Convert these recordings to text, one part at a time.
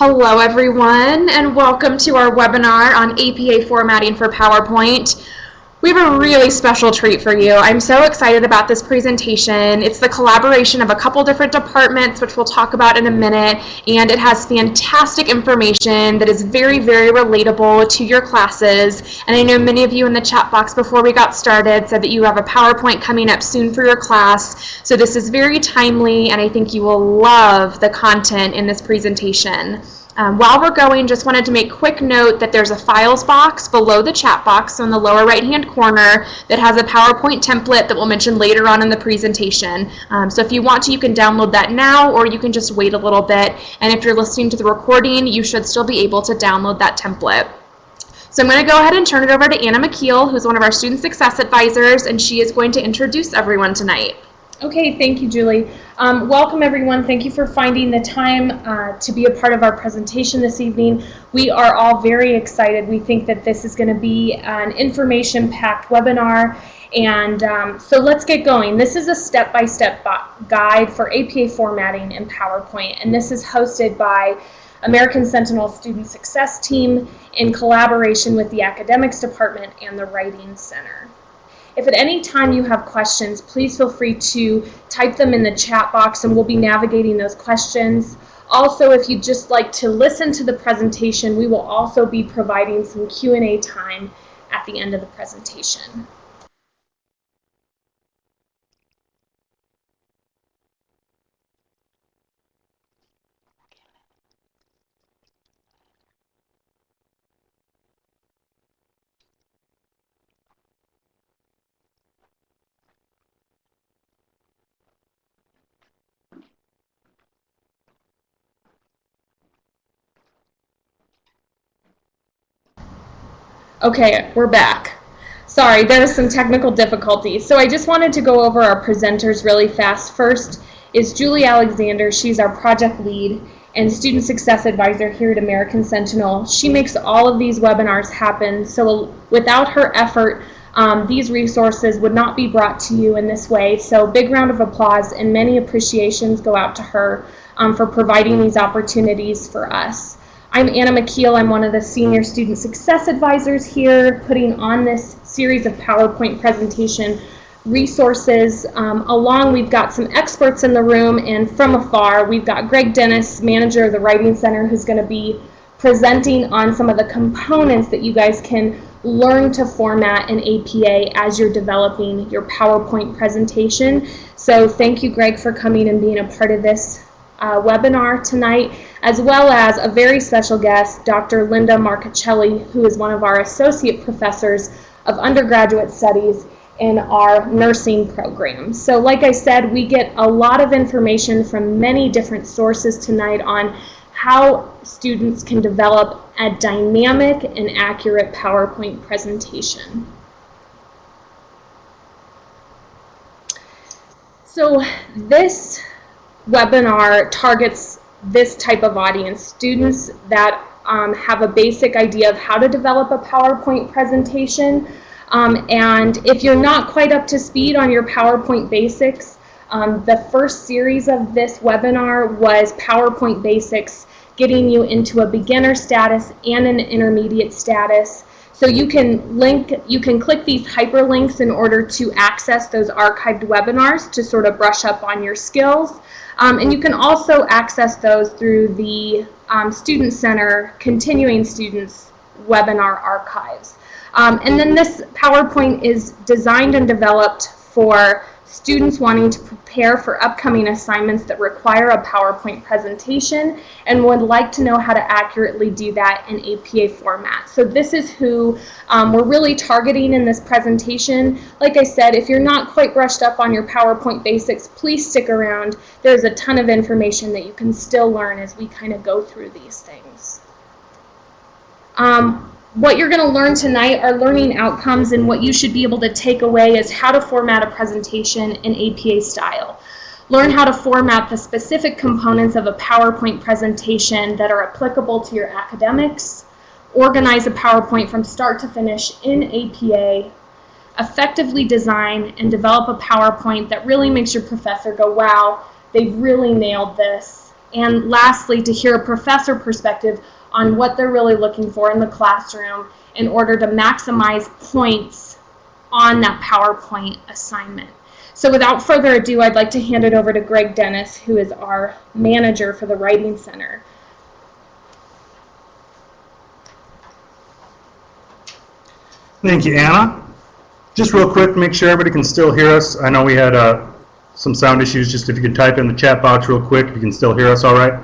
Hello everyone, and welcome to our webinar on APA formatting for PowerPoint. We have a really special treat for you. I'm so excited about this presentation. It's the collaboration of a couple different departments, which we'll talk about in a minute, and it has fantastic information that is very, very relatable to your classes. And I know many of you in the chat box before we got started said that you have a PowerPoint coming up soon for your class. So this is very timely, and I think you will love the content in this presentation. While we're going, just wanted to make quick note that there's a files box below the chat box on the lower right hand corner that has a PowerPoint template that we'll mention later on in the presentation. So if you want to, you can download that now, or you can just wait a little bit. And if you're listening to the recording, you should still be able to download that template. So I'm going to go ahead and turn it over to Anna McKeel, who's one of our Student Success Advisors, and she is going to introduce everyone tonight. Okay, thank you, Julie. Welcome, everyone. Thank you for finding the time to be a part of our presentation this evening. We are all very excited. We think that this is going to be an information-packed webinar, and so let's get going. This is a step-by-step guide for APA formatting in PowerPoint, and this is hosted by American Sentinel Student Success Team in collaboration with the Academics Department and the Writing Center. If at any time you have questions, please feel free to type them in the chat box and we'll be navigating those questions. Also, if you'd just like to listen to the presentation, we will also be providing some Q&A time at the end of the presentation. Okay, we're back. Sorry, there was some technical difficulties. So I just wanted to go over our presenters really fast. First is Julie Alexander. She's our project lead and student success advisor here at American Sentinel. She makes all of these webinars happen. So without her effort, these resources would not be brought to you in this way. So big round of applause and many appreciations go out to her for providing these opportunities for us. I'm Anna McKeel. I'm one of the senior student success advisors here, putting on this series of PowerPoint presentation resources. We've got some experts in the room, and from afar, we've got Greg Dennis, manager of the Writing Center, who's going to be presenting on some of the components that you guys can learn to format in APA as you're developing your PowerPoint presentation. So thank you, Greg, for coming and being a part of this webinar tonight, as well as a very special guest, Dr. Linda Marcacelli, who is one of our associate professors of undergraduate studies in our nursing program. So like I said, we get a lot of information from many different sources tonight on how students can develop a dynamic and accurate PowerPoint presentation. So this webinar targets this type of audience, students that have a basic idea of how to develop a PowerPoint presentation. And if you're not quite up to speed on your PowerPoint basics, the first series of this webinar was PowerPoint Basics, getting you into a beginner status and an intermediate status. So you can click these hyperlinks in order to access those archived webinars to sort of brush up on your skills. And you can also access those through the Student Center Continuing Students webinar archives. And then this PowerPoint is designed and developed for students wanting to prepare for upcoming assignments that require a PowerPoint presentation and would like to know how to accurately do that in APA format. So this is who we're really targeting in this presentation. Like I said, if you're not quite brushed up on your PowerPoint basics, please stick around. There's a ton of information that you can still learn as we kind of go through these things. What you're going to learn tonight are learning outcomes, and what you should be able to take away is how to format a presentation in APA style. Learn how to format the specific components of a PowerPoint presentation that are applicable to your academics. Organize a PowerPoint from start to finish in APA. Effectively design and develop a PowerPoint that really makes your professor go, wow, they've really nailed this. And lastly, to hear a professor perspective on what they're really looking for in the classroom in order to maximize points on that PowerPoint assignment. So without further ado, I'd like to hand it over to Greg Dennis, who is our manager for the Writing Center. Thank you, Anna. Just real quick, make sure everybody can still hear us. I know we had some sound issues. Just if you could type in the chat box real quick, if you can still hear us all right.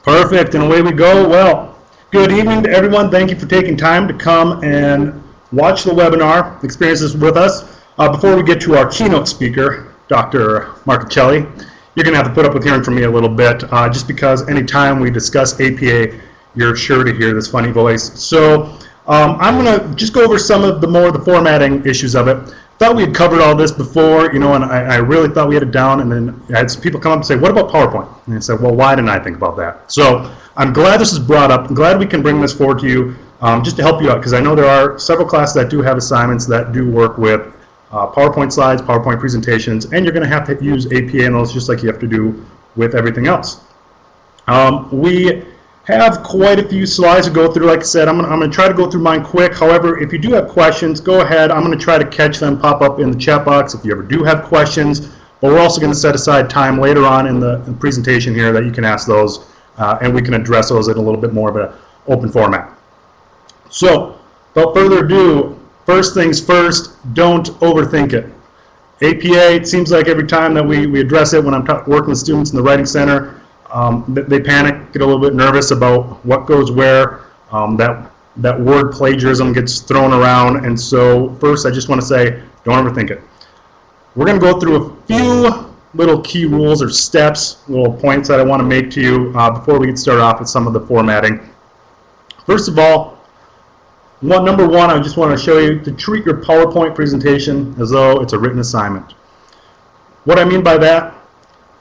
Perfect, and away we go. Well, good evening to everyone. Thank you for taking time to come and watch the webinar, experience this with us. Before we get to our keynote speaker, Dr. Marticelli, you're going to have to put up with hearing from me a little bit, just because anytime we discuss APA, you're sure to hear this funny voice. So I'm going to just go over some of the formatting issues of it. Thought we had covered all this before, and I really thought we had it down, and then I had some people come up and say, what about PowerPoint? And I said, well, why didn't I think about that? So I'm glad this is brought up. I'm glad we can bring this forward to you just to help you out, because I know there are several classes that do have assignments that do work with PowerPoint slides, PowerPoint presentations, and you're going to have to use APA in those just like you have to do with everything else. We have quite a few slides to go through. Like I said, I'm going to try to go through mine quick. However, if you do have questions, go ahead. I'm going to try to catch them, pop up in the chat box if you ever do have questions. But we're also going to set aside time later on in the presentation here that you can ask those, and we can address those in a little bit more of an open format. So, without further ado, first things first, don't overthink it. APA, it seems like every time that we address it when I'm working with students in the Writing Center, they panic, get a little bit nervous about what goes where, that word plagiarism gets thrown around, and so first I just want to say, don't overthink it. We're going to go through a few little key rules or steps, little points that I want to make to you before we get started off with some of the formatting. First of all, number one, I just want to show you to treat your PowerPoint presentation as though it's a written assignment. What I mean by that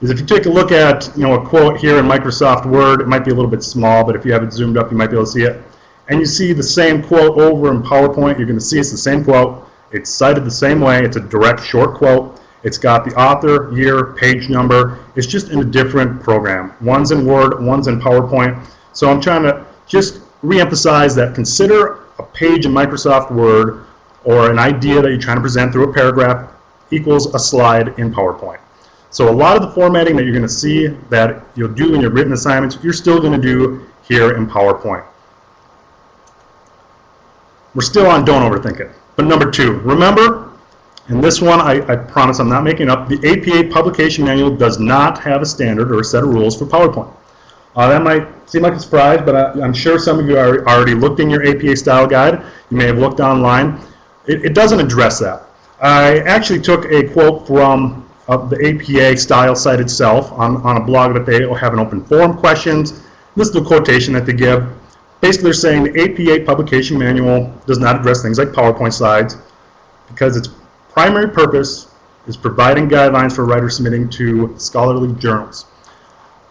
is if you take a look at a quote here in Microsoft Word, it might be a little bit small, but if you have it zoomed up, you might be able to see it. And you see the same quote over in PowerPoint, you're going to see it's the same quote. It's cited the same way. It's a direct short quote. It's got the author, year, page number. It's just in a different program. One's in Word, one's in PowerPoint. So I'm trying to just re-emphasize that consider a page in Microsoft Word or an idea that you're trying to present through a paragraph equals a slide in PowerPoint. So a lot of the formatting that you're going to see that you'll do in your written assignments, you're still going to do here in PowerPoint. We're still on don't overthink it. But number two, remember, and this one I promise I'm not making up, the APA publication manual does not have a standard or a set of rules for PowerPoint. That might seem like a surprise, but I'm sure some of you are already looked in your APA style guide. You may have looked online. It doesn't address that. I actually took a quote from the APA style site itself on a blog that they have an open forum questions. This is the quotation that they give. Basically, they're saying the APA publication manual does not address things like PowerPoint slides because its primary purpose is providing guidelines for writers submitting to scholarly journals.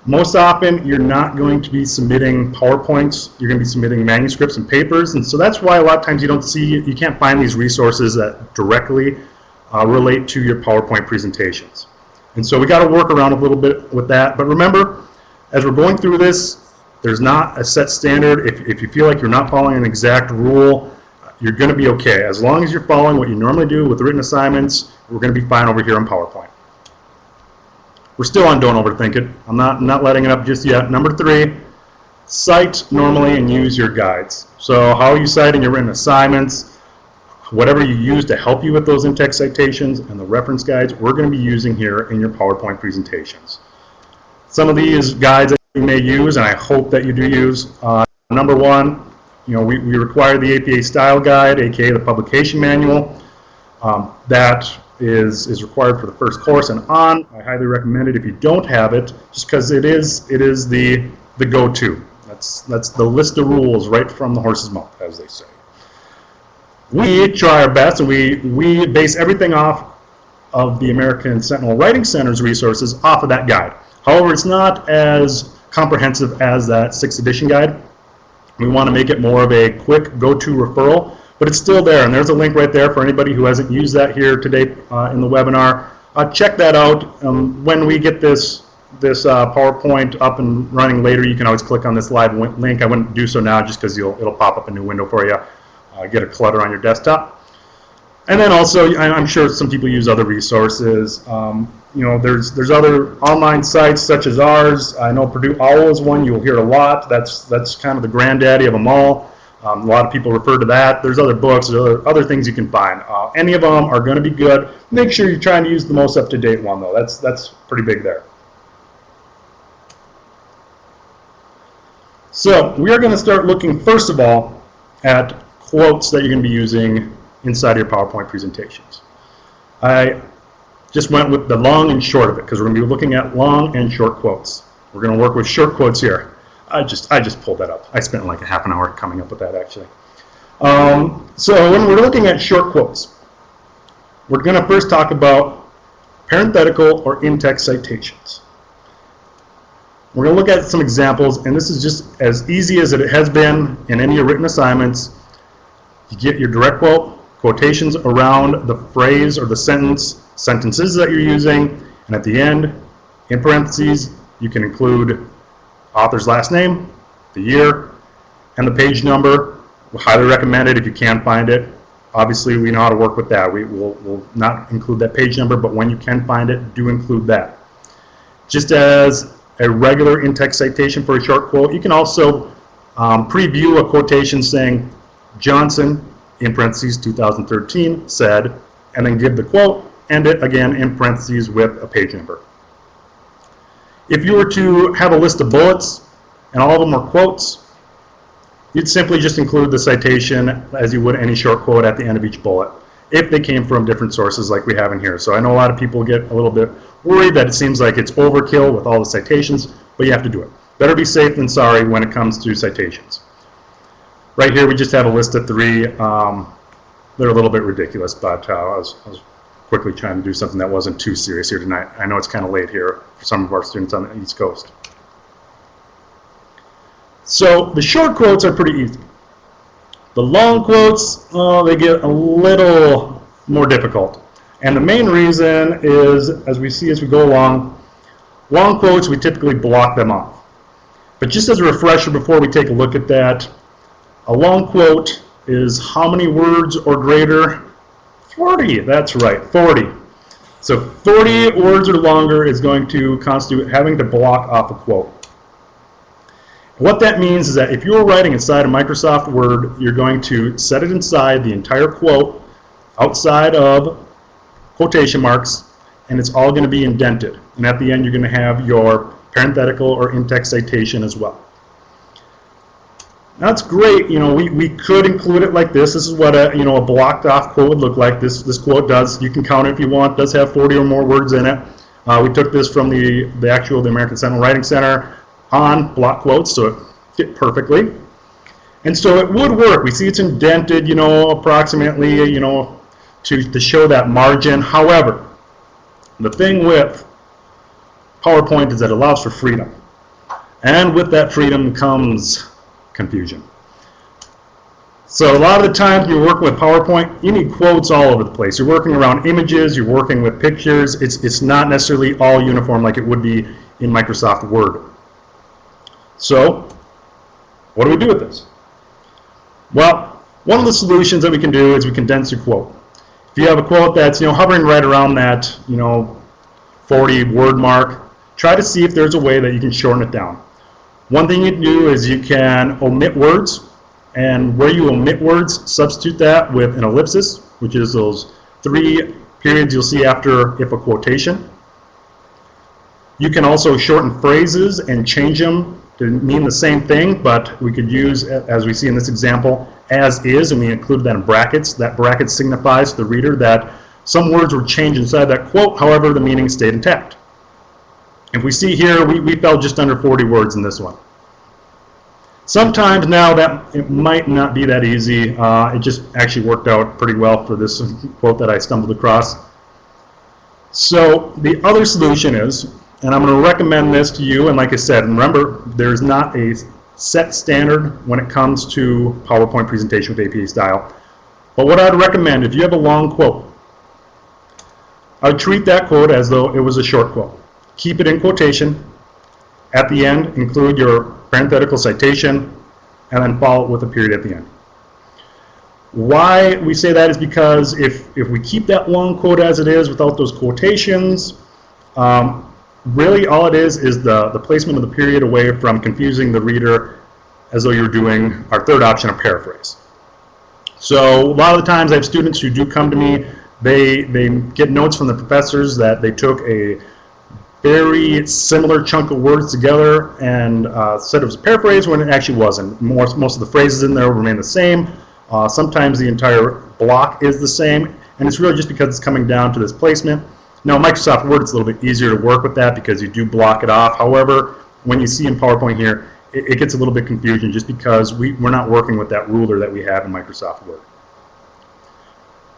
Most often, you're not going to be submitting PowerPoints. You're going to be submitting manuscripts and papers, and so that's why a lot of times you can't find these resources that directly relate to your PowerPoint presentations. And so we got to work around a little bit with that. But remember, as we're going through this, there's not a set standard. If you feel like you're not following an exact rule, you're going to be okay. As long as you're following what you normally do with written assignments, we're going to be fine over here on PowerPoint. We're still on don't overthink it. I'm not letting it up just yet. Number three, cite normally and use your guides. So how are you citing your written assignments? Whatever you use to help you with those in-text citations and the reference guides, we're going to be using here in your PowerPoint presentations. Some of these guides that you may use, and I hope that you do use, number one, we require the APA style guide, aka the publication manual. That is required for the first course and on. I highly recommend it if you don't have it, just because it is the go-to. That's the list of rules right from the horse's mouth, as they say. We try our best, and we base everything off of the American Sentinel Writing Center's resources off of that guide. However, it's not as comprehensive as that 6th edition guide. We want to make it more of a quick go-to referral but it's still there, and there's a link right there for anybody who hasn't used that here today in the webinar. Check that out. When we get this PowerPoint up and running later, you can always click on this live link. I wouldn't do so now just because it'll pop up a new window for you. Get a clutter on your desktop. And then also, I'm sure some people use other resources. You know, there's other online sites such as ours. I know Purdue OWL is one you'll hear a lot. That's kind of the granddaddy of them all. A lot of people refer to that. There's other books, there's other things you can find. Any of them are going to be good. Make sure you're trying to use the most up-to-date one, though. That's pretty big there. So we are going to start looking, first of all, at quotes that you're going to be using inside of your PowerPoint presentations. I just went with the long and short of it because we're going to be looking at long and short quotes. We're going to work with short quotes here. I just pulled that up. I spent like a half an hour coming up with that, actually. So when we're looking at short quotes, we're going to first talk about parenthetical or in-text citations. We're going to look at some examples, and this is just as easy as it has been in any of your written assignments. You get your direct quote, quotations around the phrase or the sentences that you're using, and at the end, in parentheses, you can include author's last name, the year, and the page number. We highly recommend it if you can find it. Obviously, we know how to work with that. We'll not include that page number, but when you can find it, do include that. Just as a regular in-text citation for a short quote, you can also preview a quotation saying, Johnson, in parentheses, 2013, said, and then give the quote, and it again in parentheses with a page number. If you were to have a list of bullets, and all of them were quotes, you'd simply just include the citation as you would any short quote at the end of each bullet, if they came from different sources like we have in here. So I know a lot of people get a little bit worried that it seems like it's overkill with all the citations, but you have to do it. Better be safe than sorry when it comes to citations. Right here we just have a list of 3. They're a little bit ridiculous, but I was quickly trying to do something that wasn't too serious here tonight. I know it's kind of late here for some of our students on the East Coast. So the short quotes are pretty easy. The long quotes, they get a little more difficult. And the main reason is, as we see as we go along, long quotes, we typically block them off. But just as a refresher before we take a look at that, a long quote is how many words or greater? 40, that's right, 40. So 40 words or longer is going to constitute having to block off a quote. What that means is that if you're writing inside of Microsoft Word, you're going to set it inside the entire quote, outside of quotation marks, and it's all going to be indented. And at the end, you're going to have your parenthetical or in-text citation as well. That's great. You know, we could include it like this. This is what a blocked off quote would look like. This quote does, you can count it if you want, does have 40 or more words in it. We took this from the American Sentinel Writing Center on block quotes, so it fit perfectly. And so it would work. We see it's indented, approximately, to show that margin. However, the thing with PowerPoint is that it allows for freedom. And with that freedom comes confusion. So a lot of the times when you're working with PowerPoint, you need quotes all over the place. You're working around images, you're working with pictures. It's not necessarily all uniform like it would be in Microsoft Word. So what do we do with this? Well, one of the solutions that we can do is we condense your quote. If you have a quote that's hovering right around that 40 word mark, try to see if there's a way that you can shorten it down. One thing you can do is you can omit words, and where you omit words, substitute that with an ellipsis, which is those 3 periods you'll see after if a quotation. You can also shorten phrases and change them to mean the same thing, but we could use, as we see in this example, as is, and we include that in brackets. That bracket signifies to the reader that some words were changed inside that quote, however the meaning stayed intact. If we see here, we fell just under 40 words in this one. Sometimes now that it might not be that easy. It just actually worked out pretty well for this quote that I stumbled across. So the other solution is, and I'm going to recommend this to you, and like I said, remember, there's not a set standard when it comes to PowerPoint presentation with APA style. But what I'd recommend, if you have a long quote, I would treat that quote as though it was a short quote. Keep it in quotation. At the end, include your parenthetical citation, and then follow it with a period at the end. Why we say that is because if we keep that long quote as it is without those quotations, really all it is the placement of the period away from confusing the reader as though you're doing our third option, a paraphrase. So a lot of the times I have students who do come to me, they get notes from the professors that they took a very similar chunk of words together and said it was a paraphrase when it actually wasn't. Most of the phrases in there remain the same. Sometimes the entire block is the same, and it's really just because it's coming down to this placement. Now, Microsoft Word, it's a little bit easier to work with that because you do block it off. However, when you see in PowerPoint here, it gets a little bit confusing just because we're not working with that ruler that we have in Microsoft Word.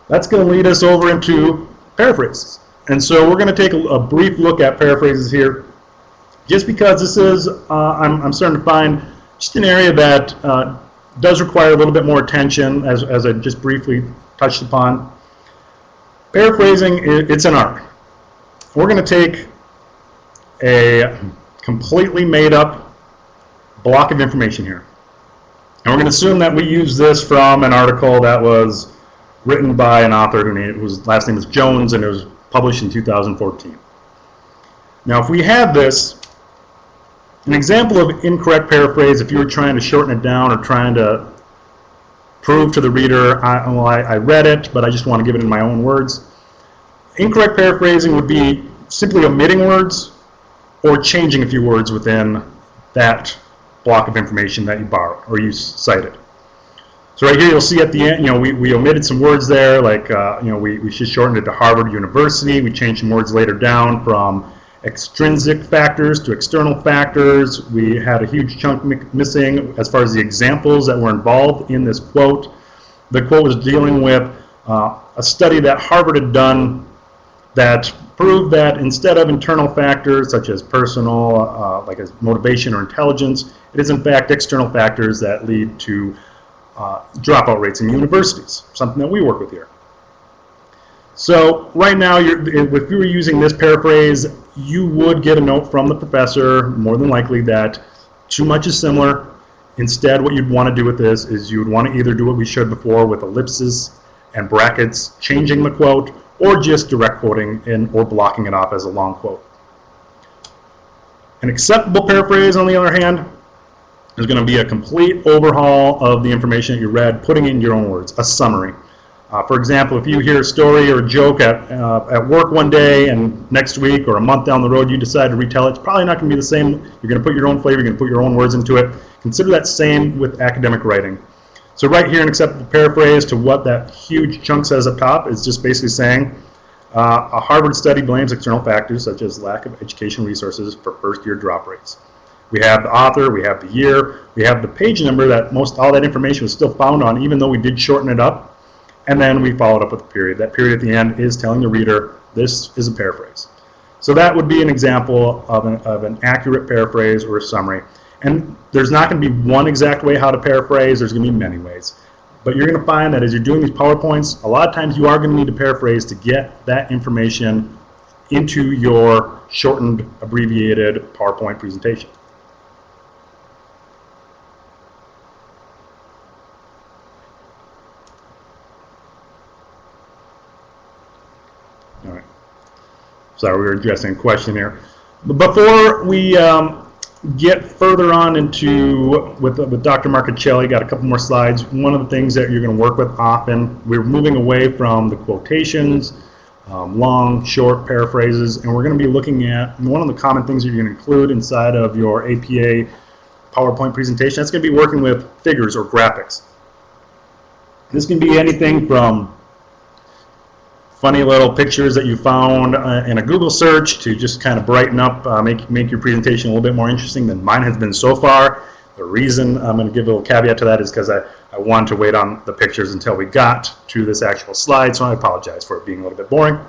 That's going to lead us over into paraphrases. And so we're going to take a brief look at paraphrases here, just because this is, I'm starting to find just an area that does require a little bit more attention, as I just briefly touched upon. Paraphrasing, it's an art. We're going to take a completely made up block of information here. And we're going to assume that we use this from an article that was written by an author whose last name was Jones, and it was published in 2014. Now, if we have this, an example of incorrect paraphrase, if you were trying to shorten it down or trying to prove to the reader, I read it, but I just want to give it in my own words. Incorrect paraphrasing would be simply omitting words or changing a few words within that block of information that you borrowed or you cited. So right here you'll see at the end, we omitted some words there, like we just shortened it to Harvard University. We changed some words later down from extrinsic factors to external factors. We had a huge chunk missing as far as the examples that were involved in this quote. The quote was dealing with a study that Harvard had done that proved that instead of internal factors such as personal, like as motivation or intelligence, it is in fact external factors that lead to dropout rates in universities, something that we work with here. So right now, if you were using this paraphrase, you would get a note from the professor, more than likely, that too much is similar. Instead, what you'd want to do with this is you would want to either do what we showed before with ellipses and brackets, changing the quote, or just direct quoting or blocking it off as a long quote. An acceptable paraphrase, on the other hand, is going to be a complete overhaul of the information that you read, putting in your own words, a summary. For example, if you hear a story or a joke at work one day and next week or a month down the road you decide to retell it, it's probably not going to be the same. You're going to put your own flavor, you're going to put your own words into it. Consider that same with academic writing. So right here, an acceptable paraphrase to what that huge chunk says up top is just basically saying, a Harvard study blames external factors such as lack of education resources for first-year drop rates. We have the author, we have the year, we have the page number that all that information was still found on, even though we did shorten it up. And then we followed up with a period. That period at the end is telling the reader, this is a paraphrase. So that would be an example of an accurate paraphrase or a summary. And there's not going to be one exact way how to paraphrase. There's going to be many ways. But you're going to find that as you're doing these PowerPoints, a lot of times you are going to need to paraphrase to get that information into your shortened, abbreviated PowerPoint presentation. All right. Sorry, we were addressing a question here. But before we get further on into with Dr. Marchicelli, got a couple more slides. One of the things that you're going to work with often, we're moving away from the quotations, long, short paraphrases, and we're going to be looking at one of the common things that you're going to include inside of your APA PowerPoint presentation. That's going to be working with figures or graphics. This can be anything from funny little pictures that you found in a Google search to just kind of brighten up, make your presentation a little bit more interesting than mine has been so far. The reason I'm going to give a little caveat to that is because I wanted to wait on the pictures until we got to this actual slide, so I apologize for it being a little bit boring.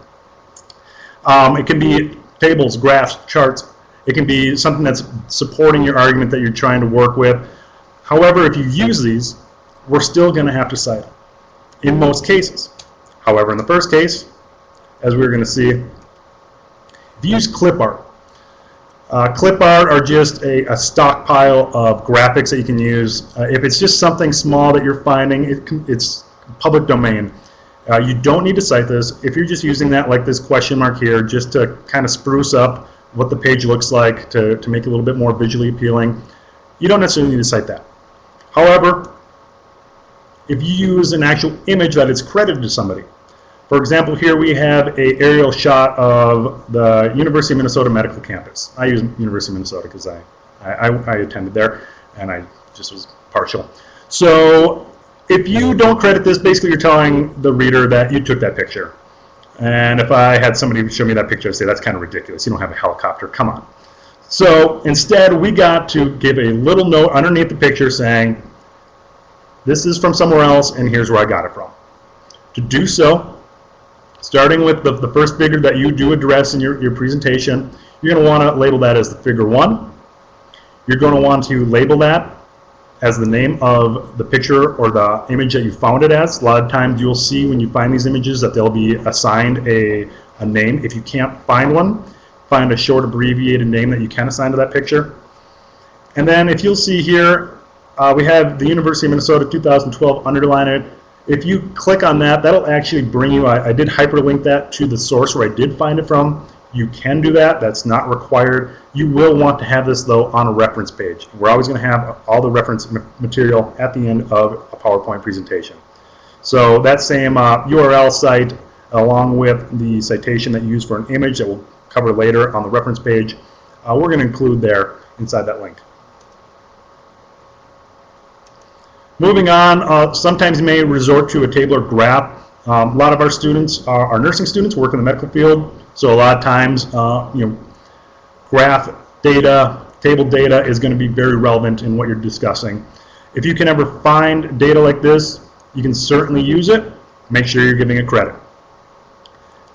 It can be tables, graphs, charts. It can be something that's supporting your argument that you're trying to work with. However, if you use these, we're still going to have to cite them. in most cases. However, in the first case, as we're going to see, if you use clip art. Clip art are just a stockpile of graphics that you can use. If it's just something small that you're finding, it's public domain. You don't need to cite this. If you're just using that, like this question mark here, just to kind of spruce up what the page looks like, to make it a little bit more visually appealing, you don't necessarily need to cite that. However, if you use an actual image that is credited to somebody, for example, here we have an aerial shot of the University of Minnesota Medical Campus. I use University of Minnesota because I attended there, and I just was partial. So if you don't credit this, basically you're telling the reader that you took that picture. And if I had somebody show me that picture, I'd say, that's kind of ridiculous. You don't have a helicopter. Come on. So instead, we got to give a little note underneath the picture saying, this is from somewhere else, and here's where I got it from. To do so, starting with the first figure that you do address in your presentation, you're going to want to label that as the figure 1. You're going to want to label that as the name of the picture or the image that you found it as. A lot of times you'll see when you find these images that they'll be assigned a name. If you can't find one, find a short abbreviated name that you can assign to that picture. And then if you'll see here, we have the University of Minnesota 2012, underline it. If you click on that, that'll actually bring you, I did hyperlink that to the source where I did find it from. You can do that. That's not required. You will want to have this, though, on a reference page. We're always going to have all the reference material at the end of a PowerPoint presentation. So that same URL site, along with the citation that you use for an image that we'll cover later on the reference page, we're going to include there inside that link. Moving on, sometimes you may resort to a table or graph. A lot of our students are nursing students, work in the medical field, so a lot of times, graph data, table data is going to be very relevant in what you're discussing. If you can ever find data like this, you can certainly use it. Make sure you're giving it credit.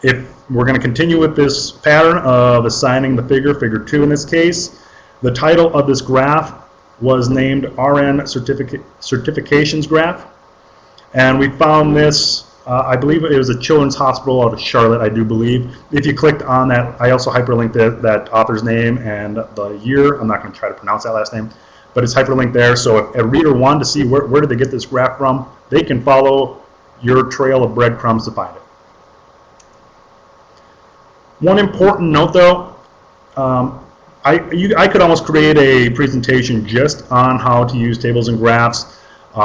If we're going to continue with this pattern of assigning the figure 2 in this case, the title of this graph was named RN Certifications Graph, and we found this, I believe it was a children's hospital out of Charlotte, I do believe. If you clicked on that, I also hyperlinked that author's name and the year. I'm not going to try to pronounce that last name, but it's hyperlinked there, so if a reader wanted to see where did they get this graph from, they can follow your trail of breadcrumbs to find it. One important note, though, I could almost create a presentation just on how to use tables and graphs.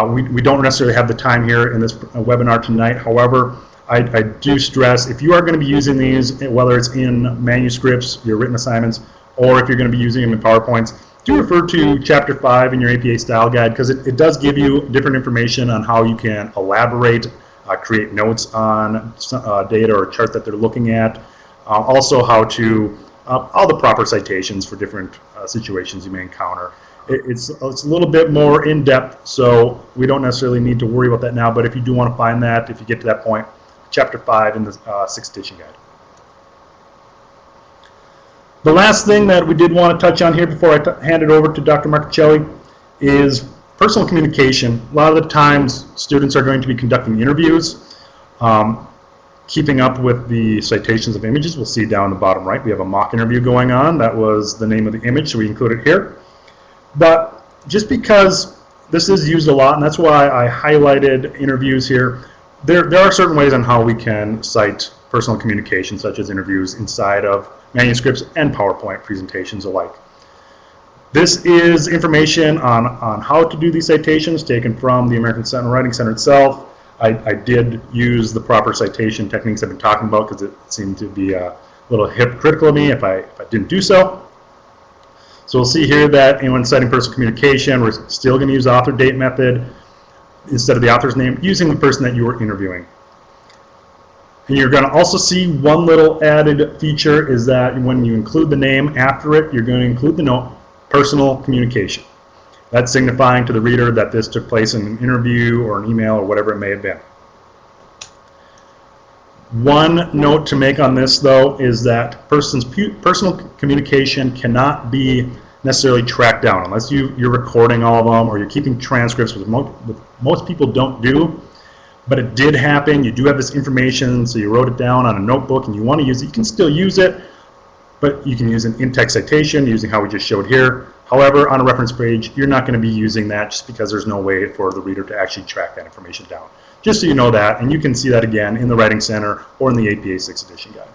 We don't necessarily have the time here in this webinar tonight. However, I do stress, if you are going to be using these, whether it's in manuscripts, your written assignments, or if you're going to be using them in PowerPoints, do refer to Chapter 5 in your APA Style Guide, because it does give you different information on how you can elaborate, create notes on data or a chart that they're looking at, also how to all the proper citations for different situations you may encounter. It's a little bit more in-depth, so we don't necessarily need to worry about that now, but if you do want to find that, if you get to that point, Chapter 5 in the 6th edition guide. The last thing that we did want to touch on here before I hand it over to Dr. Marcuccelli is personal communication. A lot of the times students are going to be conducting interviews. Keeping up with the citations of images, we'll see down the bottom right, we have a mock interview going on. That was the name of the image, so we include it here. But just because this is used a lot, and that's why I highlighted interviews here, there are certain ways on how we can cite personal communication, such as interviews inside of manuscripts and PowerPoint presentations alike. This is information on how to do these citations taken from the American Sentinel Writing Center itself. I did use the proper citation techniques I've been talking about because it seemed to be a little hypocritical of me if I didn't do so. So we'll see here that when citing personal communication, we're still going to use the author date method instead of the author's name, using the person that you were interviewing. And you're going to also see one little added feature is that when you include the name after it, you're going to include the note, personal communication. That's signifying to the reader that this took place in an interview or an email or whatever it may have been. One note to make on this, though, is that personal communication cannot be necessarily tracked down unless you're recording all of them or you're keeping transcripts, which most people don't do. but it did happen. You do have this information, so you wrote it down on a notebook and you want to use it, you can still use it, but you can use an in-text citation using how we just showed here. However, on a reference page, you're not going to be using that just because there's no way for the reader to actually track that information down. Just so you know that, and you can see that again in the Writing Center or in the APA 6th edition guide.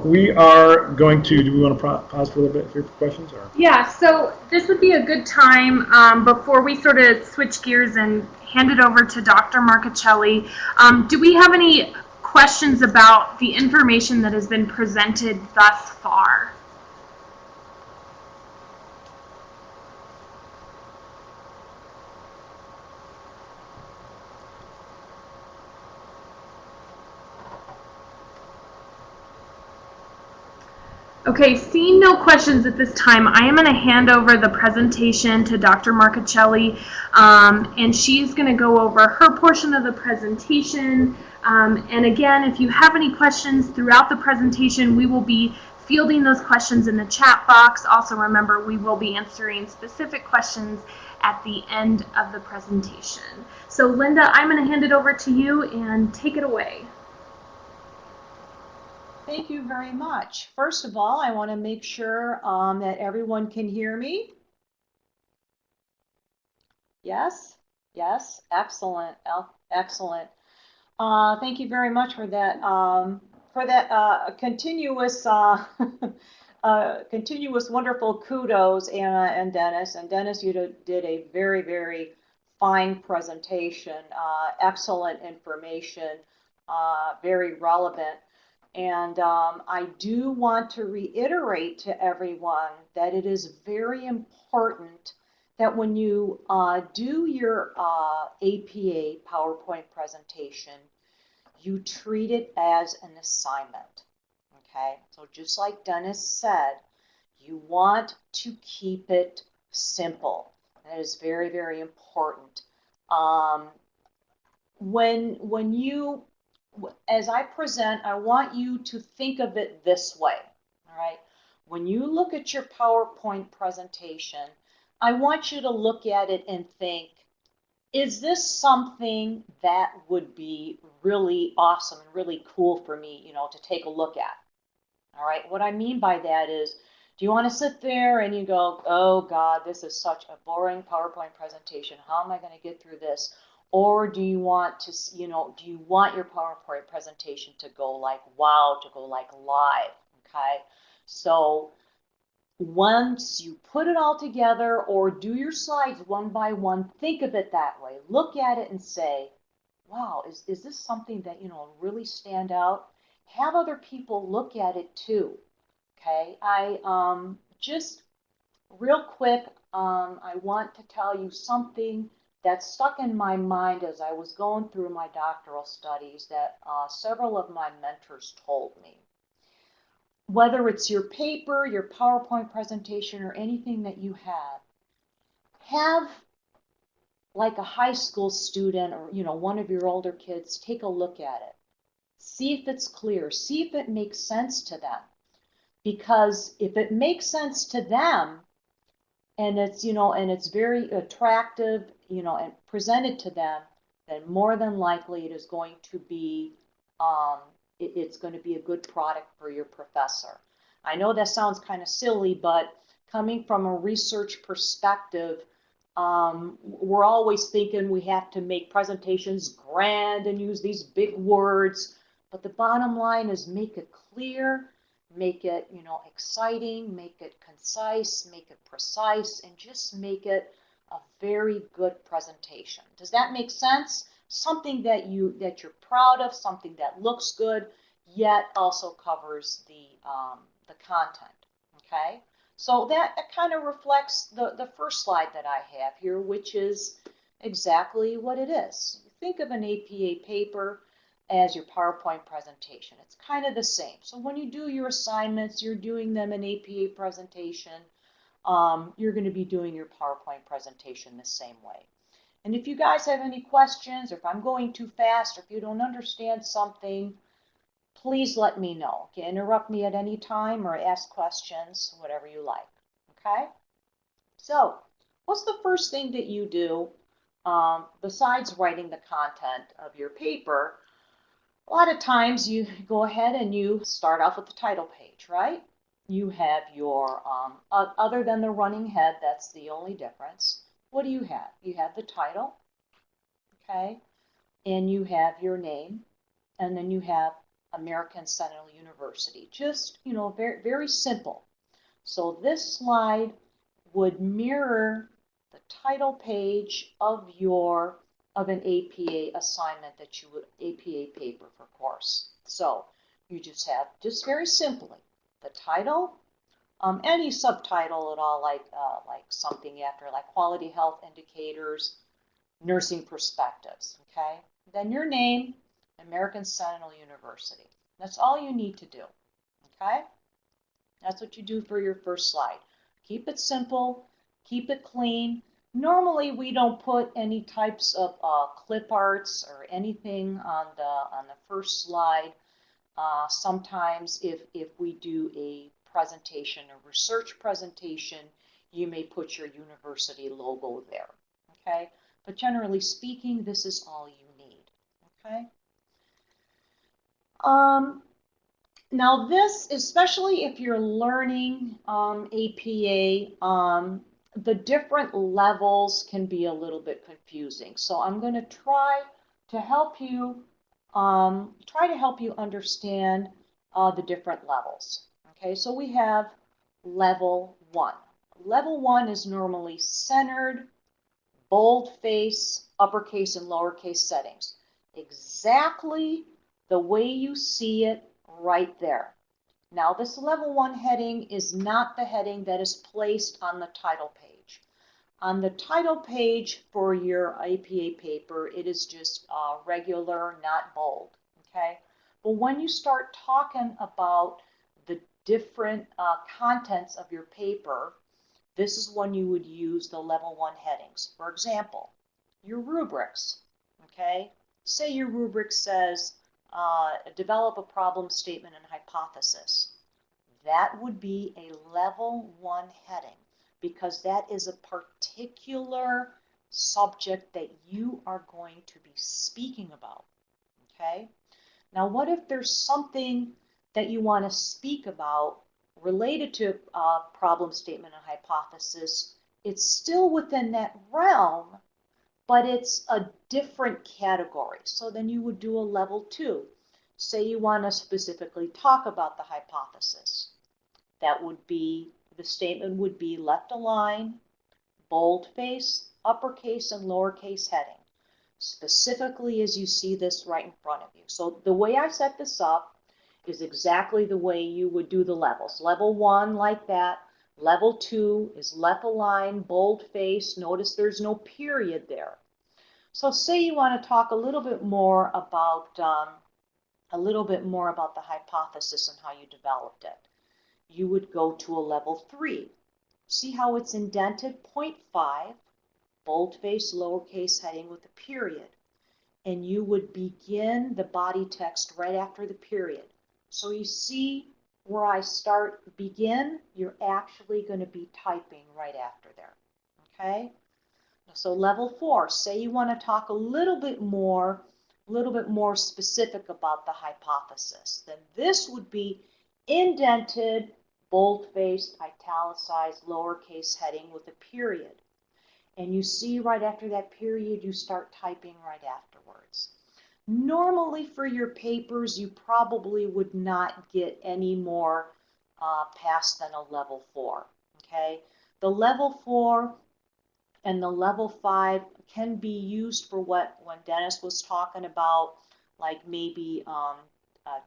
We are going to, do we want to pause for a little bit here for questions? Or? Yeah, so this would be a good time before we sort of switch gears and hand it over to Dr. Marcuccelli. Do we have any questions about the information that has been presented thus far? Okay, seeing no questions at this time, I am going to hand over the presentation to Dr. Marcuccelli, and she's going to go over her portion of the presentation. And again, if you have any questions throughout the presentation, we will be fielding those questions in the chat box. Also remember, we will be answering specific questions at the end of the presentation. So Linda, I'm going to hand it over to you and take it away. Thank you very much. First of all, I want to make sure that everyone can hear me. Yes, yes, excellent, excellent. Thank you very much for that continuous, continuous wonderful kudos, Anna and Dennis. And Dennis, you did a very, very fine presentation, excellent information, very relevant. And I do want to reiterate to everyone that it is very important that when you do your APA PowerPoint presentation, you treat it as an assignment, okay? So just like Dennis said, you want to keep it simple. That is very, very important. When you, as I present, I want you to think of it this way, all right? When you look at your PowerPoint presentation, I want you to look at it and think, is this something that would be really awesome and really cool for me, you know, to take a look at? All right, what I mean by that is, do you want to sit there and you go, oh God, this is such a boring PowerPoint presentation. How am I going to get through this? Or do you want to, you know, do you want your PowerPoint presentation to go like wow, to go like live, okay? So once you put it all together or do your slides one by one, think of it that way. Look at it and say, wow, is this something that, you know, really stand out? Have other people look at it too, okay? I just real quick, I want to tell you something that stuck in my mind as I was going through my doctoral studies that several of my mentors told me. Whether it's your paper, your PowerPoint presentation, or anything that you have like a high school student or, you know, one of your older kids take a look at it. See if it's clear. See if it makes sense to them. Because if it makes sense to them, and it's, you know, and it's very attractive, you know, and presented to them, then more than likely it is going to be, it's going to be a good product for your professor. I know that sounds kind of silly, but coming from a research perspective, we're always thinking we have to make presentations grand and use these big words, but the bottom line is make it clear, make it, you know, exciting, make it concise, make it precise, and just make it a very good presentation. Does that make sense? Something that you're proud of, something that looks good, yet also covers the content. Okay, so that kind of reflects the first slide that I have here, which is exactly what it is. Think of an APA paper as your PowerPoint presentation. It's kind of the same. So when you do your assignments, you're doing them in APA presentation, you're going to be doing your PowerPoint presentation the same way. And if you guys have any questions, or if I'm going too fast, or if you don't understand something, please let me know. You can interrupt me at any time or ask questions, whatever you like. Okay? So, what's the first thing that you do besides writing the content of your paper, a lot of times you go ahead and you start off with the title page, right? You have your, other than the running head, that's the only difference. What do you have? You have the title, okay? And you have your name, and then you have American Centennial University. Just, very, very simple. So this slide would mirror the title page of an APA assignment that you would, APA paper for course. So you just have, just very simply, the title, any subtitle at all, like something after, like quality health indicators, nursing perspectives, okay? Then your name, American Centennial University. That's all you need to do, okay? That's what you do for your first slide. Keep it simple, keep it clean. Normally we don't put any types of clip arts or anything on the first slide. Sometimes if we do a presentation, a research presentation, you may put your university logo there, okay? But generally speaking, this is all you need, okay? Now this, especially if you're learning APA, the different levels can be a little bit confusing. So I'm going to try to help you understand the different levels. Okay, so we have level 1. Level 1 is normally centered, boldface, uppercase and lowercase settings. Exactly the way you see it right there. Now this level 1 heading is not the heading that is placed on the title page. On the title page for your APA paper, it is just regular, not bold, okay? But when you start talking about the different contents of your paper, this is when you would use the level 1 headings. For example, your rubrics, okay? Say your rubric says, develop a problem statement and hypothesis. That would be a level 1 heading because that is a particular subject that you are going to be speaking about, okay? Now, what if there's something that you want to speak about related to problem statement and hypothesis? It's still within that realm, but it's a different category. So then you would do a level 2. Say you want to specifically talk about the hypothesis. That would be, the statement would be left align, boldface, uppercase, and lowercase heading. Specifically as you see this right in front of you. So the way I set this up is exactly the way you would do the levels. Level 1 like that. Level 2 is left align, boldface. Notice there's no period there. So say you want to talk a little bit more about the hypothesis and how you developed it. You would go to a level 3. See how it's indented? 0.5, boldface, lowercase heading with a period. And you would begin the body text right after the period. So you see where I start begin, you're actually going to be typing right after there. Okay? So level 4, say you want to talk a little bit more specific about the hypothesis. Then this would be indented, bold-faced, italicized, lowercase heading with a period. And you see right after that period, you start typing right afterwards. Normally for your papers, you probably would not get any more past than a level 4. Okay? The level 4 and the level 5 can be used for when Dennis was talking about, like maybe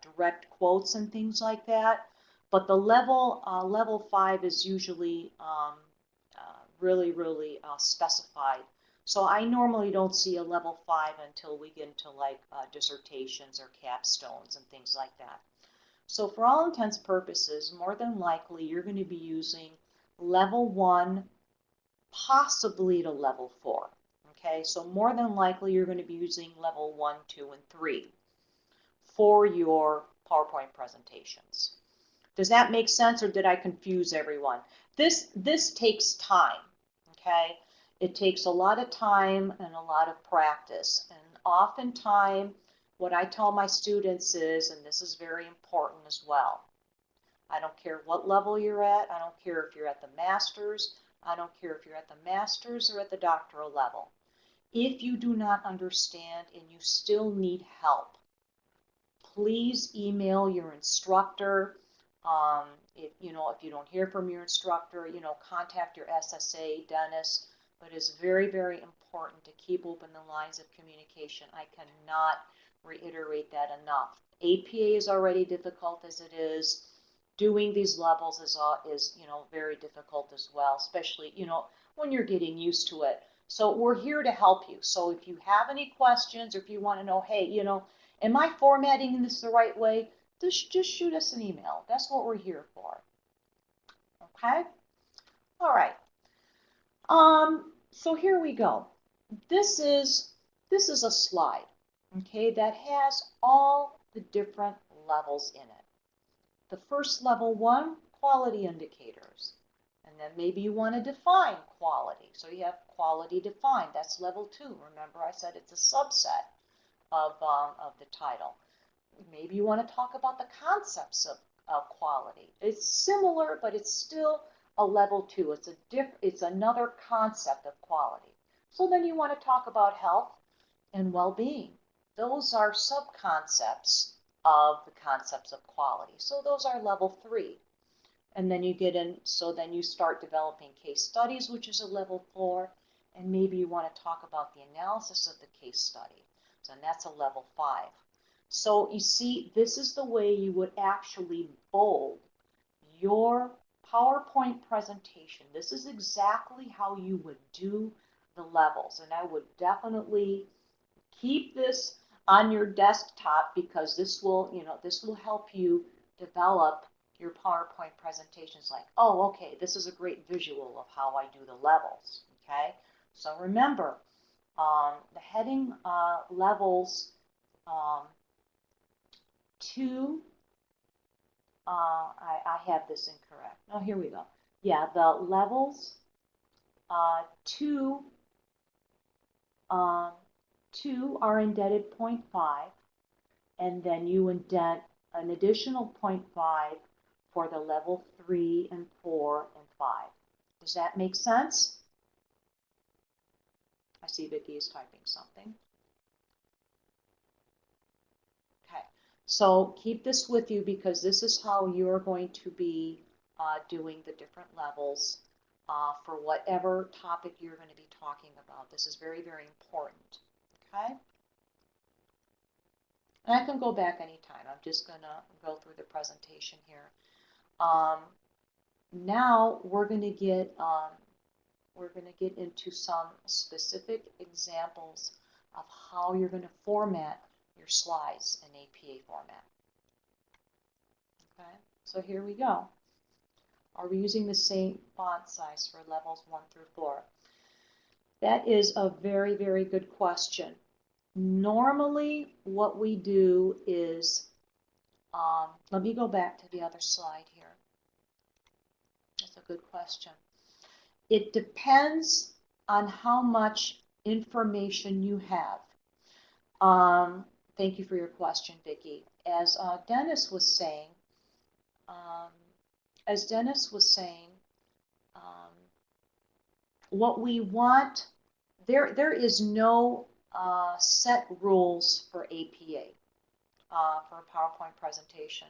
direct quotes and things like that. But the level 5 is usually really specified. So I normally don't see a level 5 until we get into like dissertations or capstones and things like that. So for all intents and purposes, more than likely you're going to be using level 1, possibly to level 4. Okay, so more than likely you're going to be using level 1, 2, and 3 for your PowerPoint presentations. Does that make sense, or did I confuse everyone? This takes time. Okay, It takes a lot of time and a lot of practice. And oftentimes, what I tell my students is, and this is very important as well, I don't care what level you're at. I don't care if you're at the master's. I don't care if you're at the master's or at the doctoral level. If you do not understand and you still need help, please email your instructor. If you don't hear from your instructor, contact your SSA, dentist. But it's very, very important to keep open the lines of communication. I cannot reiterate that enough. APA is already difficult as it is. Doing these levels is very difficult as well, especially when you're getting used to it. So we're here to help you. So if you have any questions, or if you want to know, hey, am I formatting this the right way? Just shoot us an email. That's what we're here for. Okay? All right. So here we go. This is a slide, okay, that has all the different levels in it. The first level 1, quality indicators. And then maybe you want to define quality. So you have quality defined. That's level 2. Remember I said it's a subset of the title. Maybe you want to talk about the concepts of quality. It's similar, but it's still a level 2. It's another concept of quality. So then you want to talk about health and well-being. Those are sub-concepts of the concepts of quality. So those are level 3. And then you get in, so then you start developing case studies, which is a level 4. And maybe you want to talk about the analysis of the case study. So that's a level 5. So you see, this is the way you would actually bold your PowerPoint presentation. This is exactly how you would do the levels. And I would definitely keep this on your desktop, because this will help you develop your PowerPoint presentations. Like, oh, okay, this is a great visual of how I do the levels. Okay, so remember, the heading levels 2. I have this incorrect. Oh, here we go. Yeah, the levels 2 are indented 0.5, and then you indent an additional 0.5 for the level 3 and 4 and 5. Does that make sense? I see Vicki is typing something. Okay, so keep this with you, because this is how you're going to be doing the different levels for whatever topic you're going to be talking about. This is very, very important. Okay? And I can go back anytime. I'm just going to go through the presentation here. Now we're going to get into some specific examples of how you're going to format your slides in APA format. Okay, so here we go. Are we using the same font size for levels 1 through 4? That is a very, very good question. Normally, what we do is, let me go back to the other slide here. That's a good question. It depends on how much information you have. Thank you for your question, Vicki. As Dennis was saying, what we want, there is no set rules for APA, for a PowerPoint presentation.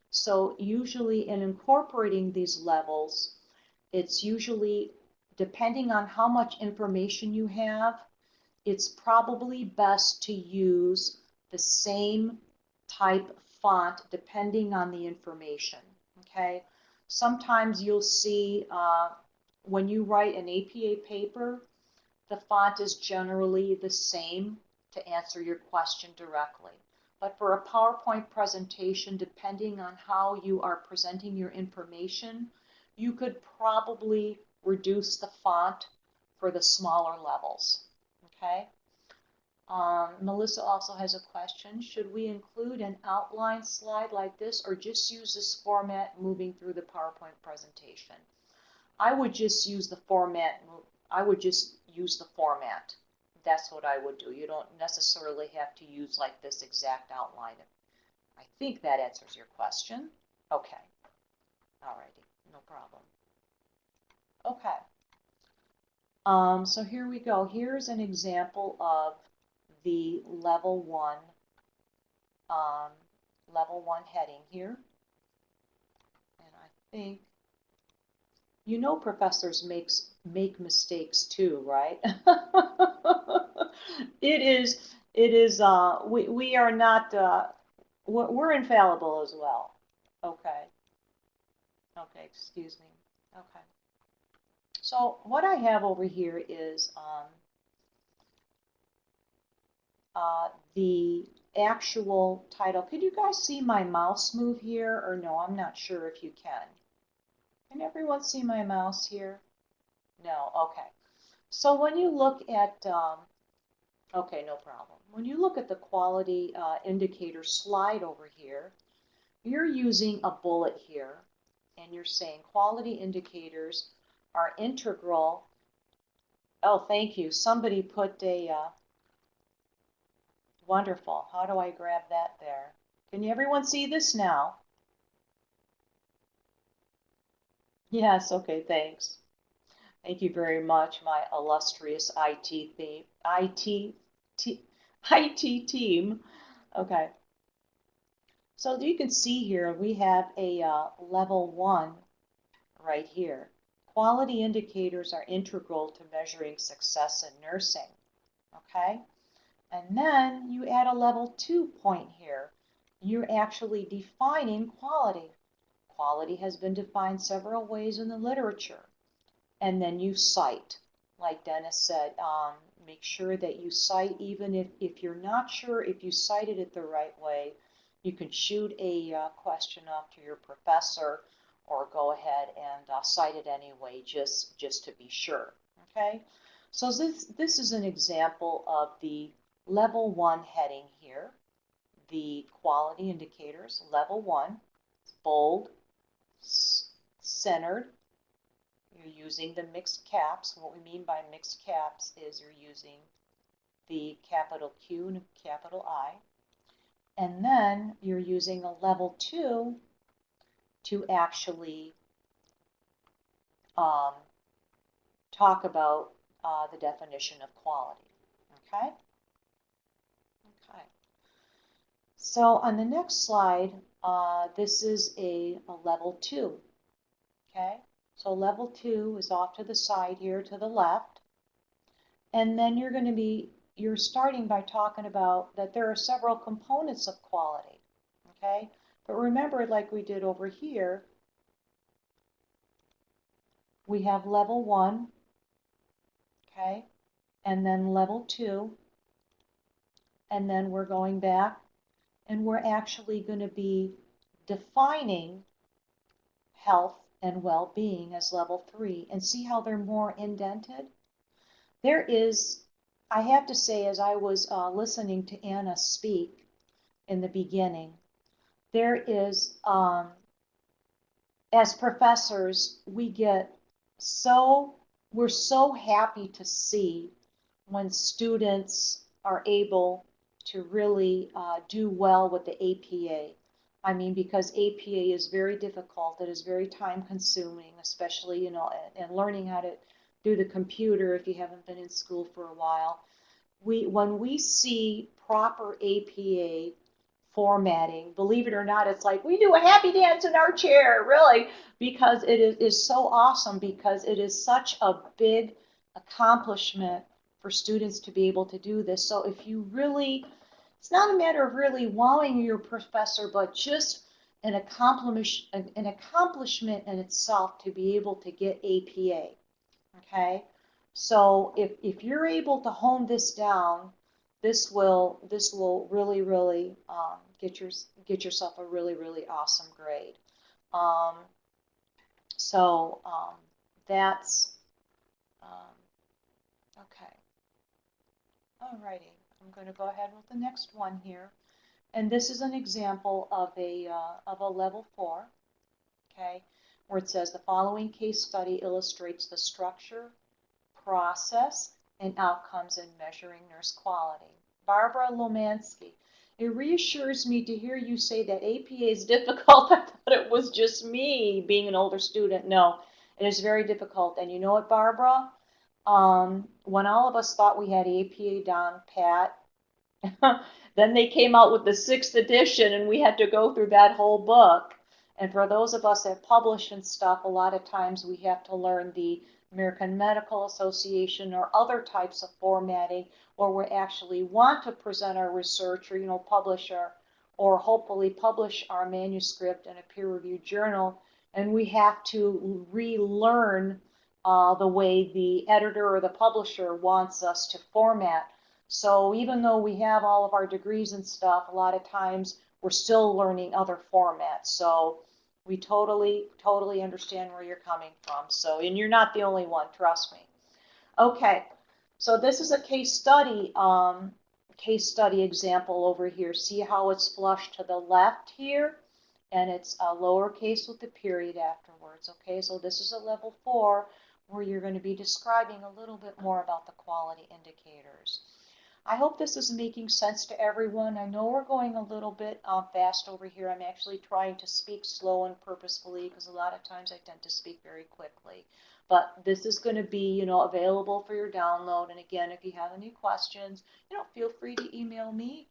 So usually in incorporating these levels, it's usually, depending on how much information you have, it's probably best to use the same type font depending on the information. Okay, sometimes you'll see when you write an APA paper, the font is generally the same to answer your question directly. But for a PowerPoint presentation, depending on how you are presenting your information, you could probably reduce the font for the smaller levels. Okay. Melissa also has a question. Should we include an outline slide like this, or just use this format moving through the PowerPoint presentation? I would just use the format. I would just use the format. That's what I would do. You don't necessarily have to use like this exact outline. I think that answers your question. Okay. Alrighty, no problem. Okay. So here we go. Here's an example of the level one heading here. And I think, you know, professors make mistakes too, right? We are not, we're infallible as well. Okay. Okay, excuse me. Okay. So what I have over here is the actual title. Could you guys see my mouse move here, or no? I'm not sure if you can. Can everyone see my mouse here? No, okay. So when you look at, okay, no problem. When you look at the quality indicator slide over here, you're using a bullet here, and you're saying quality indicators are integral. Oh, thank you. Somebody put a, wonderful. How do I grab that there? Can everyone see this now? Yes, okay, thanks. Thank you very much, my illustrious IT team. Okay. So you can see here we have a level one right here. Quality indicators are integral to measuring success in nursing. Okay. And then you add a level 2 point here. You're actually defining quality. Quality has been defined several ways in the literature. And then you cite, like Dennis said, make sure that you cite, even if you're not sure if you cited it the right way, you can shoot a question off to your professor or go ahead and cite it anyway, just to be sure. Okay, so this is an example of the level 1 heading here, the quality indicators, level 1, bold, centered. You're using the mixed caps. What we mean by mixed caps is you're using the capital Q and capital I. And then you're using a level 2 to actually talk about the definition of quality. Okay? Okay. So on the next slide, this is a level 2. Okay? So level 2 is off to the side here to the left. And then you're starting by talking about that there are several components of quality. Okay? But remember, like we did over here, we have level 1, okay? And then level 2. And then we're going back and we're actually going to be defining health and well-being as level 3, and see how they're more indented. There is, I have to say, as I was listening to Anna speak in the beginning, there is, as professors, we're so happy to see when students are able to really do well with the APA. I mean, because APA is very difficult. It is very time consuming, especially, you know, and learning how to do the computer if you haven't been in school for a while. When we see proper APA formatting, believe it or not, it's like we do a happy dance in our chair, really, because it is so awesome, because it is such a big accomplishment for students to be able to do this. So if you really, it's not a matter of really wowing your professor, but just an accomplishment in itself to be able to get APA. Okay, so if you're able to hone this down, this will really get yourself a really awesome grade. That's okay. Alrighty, I'm going to go ahead with the next one here, and this is an example of a level 4. Okay, where it says the following case study illustrates the structure, process and outcomes in measuring nurse quality. Barbara Lomansky, it reassures me to hear you say that APA is difficult. I thought it was just me being an older student. No, it is very difficult. And you know what, Barbara? When all of us thought we had APA down pat, then they came out with the 6th edition and we had to go through that whole book. And for those of us that publish and stuff, a lot of times we have to learn the American Medical Association or other types of formatting where we actually want to present our research or, publish or hopefully publish our manuscript in a peer-reviewed journal. And we have to relearn the way the editor or the publisher wants us to format. So even though we have all of our degrees and stuff, a lot of times we're still learning other formats. So we totally understand where you're coming from. So, and you're not the only one, trust me. Okay, so this is a case study example over here. See how it's flushed to the left here? And it's a lowercase with the period afterwards. Okay, so this is a level 4 where you're going to be describing a little bit more about the quality indicators. I hope this is making sense to everyone. I know we're going a little bit fast over here. I'm actually trying to speak slow and purposefully because a lot of times I tend to speak very quickly. But this is going to be, available for your download. And again, if you have any questions, feel free to email me.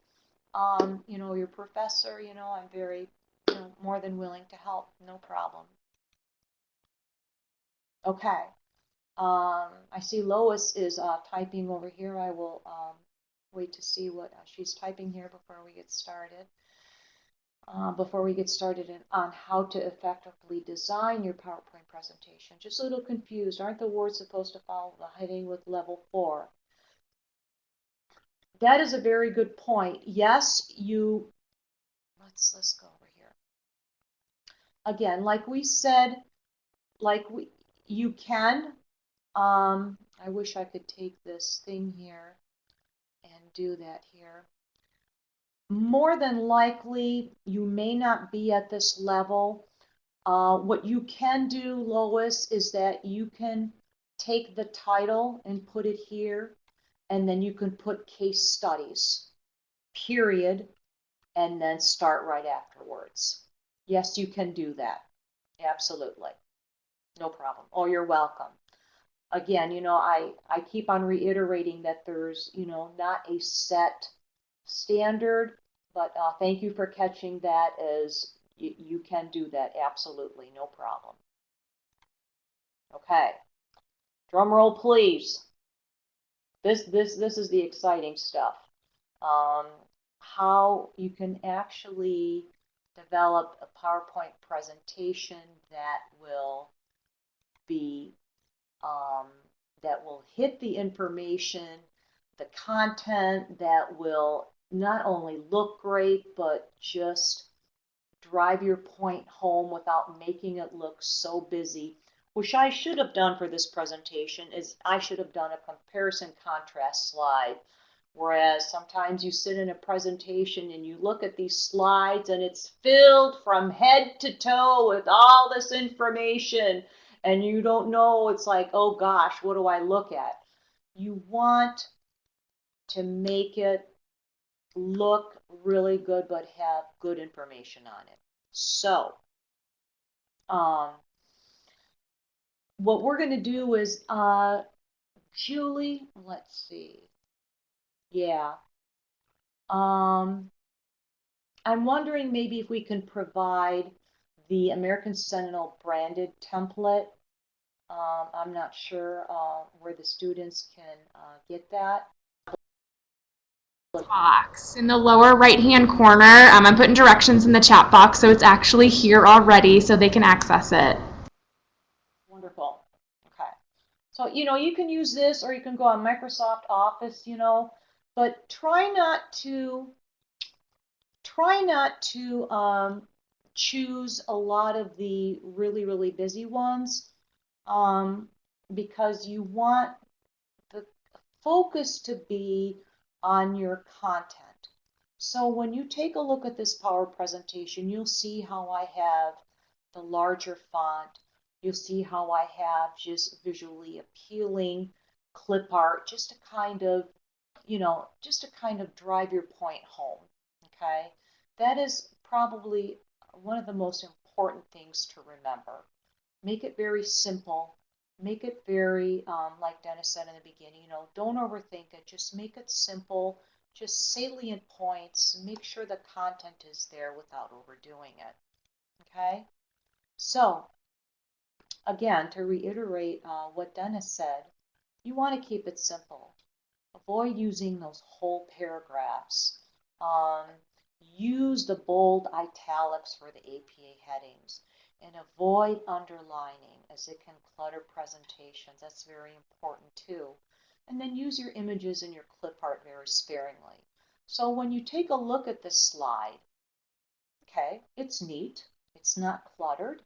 Your professor, I'm very, more than willing to help. No problem. Okay. I see Lois is typing over here. I will wait to see what she's typing here before we get started. On how to effectively design your PowerPoint presentation. Just a little confused. Aren't the words supposed to follow the heading with level 4? That is a very good point. Yes, let's go over here. Again, like we said, you can, I wish I could take this thing here and do that here. More than likely, you may not be at this level. What you can do, Lois, is that you can take the title and put it here, and then you can put case studies, period, and then start right afterwards. Yes, you can do that. Absolutely. No problem. Oh, you're welcome. Again, I keep on reiterating that there's, not a set standard, but thank you for catching that as you can do that. Absolutely. No problem. Okay. Drum roll, please. This is the exciting stuff. How you can actually develop a PowerPoint presentation that will be that will hit the information, the content that will not only look great, but just drive your point home without making it look so busy. Which I should have done for this presentation is I should have done a comparison contrast slide. Whereas sometimes you sit in a presentation and you look at these slides and it's filled from head to toe with all this information and you don't know, it's like, oh gosh, what do I look at? You want to make it look really good but have good information on it. So, what we're going to do is, Julie, let's see. Yeah. I'm wondering maybe if we can provide the American Sentinel branded template. I'm not sure where the students can get that. Box in the lower right hand corner. I'm putting directions in the chat box, so it's actually here already so they can access it. Wonderful. Okay. So, you can use this or you can go on Microsoft Office, but try not to choose a lot of the really, really busy ones because you want the focus to be on your content. So when you take a look at this Power presentation, you'll see how I have the larger font. You'll see how I have just visually appealing clip art, just to kind of, drive your point home, okay? That is probably one of the most important things to remember. Make it very simple. Make it very, like Dennis said in the beginning, don't overthink it. Just make it simple, just salient points. Make sure the content is there without overdoing it, okay? So, again, to reiterate what Dennis said, you want to keep it simple. Avoid using those whole paragraphs. Um, Use the bold italics for the APA headings and avoid underlining as it can clutter presentations. That's very important too. And then use your images and your clip art very sparingly. So when you take a look at this slide, okay, it's neat. It's not cluttered.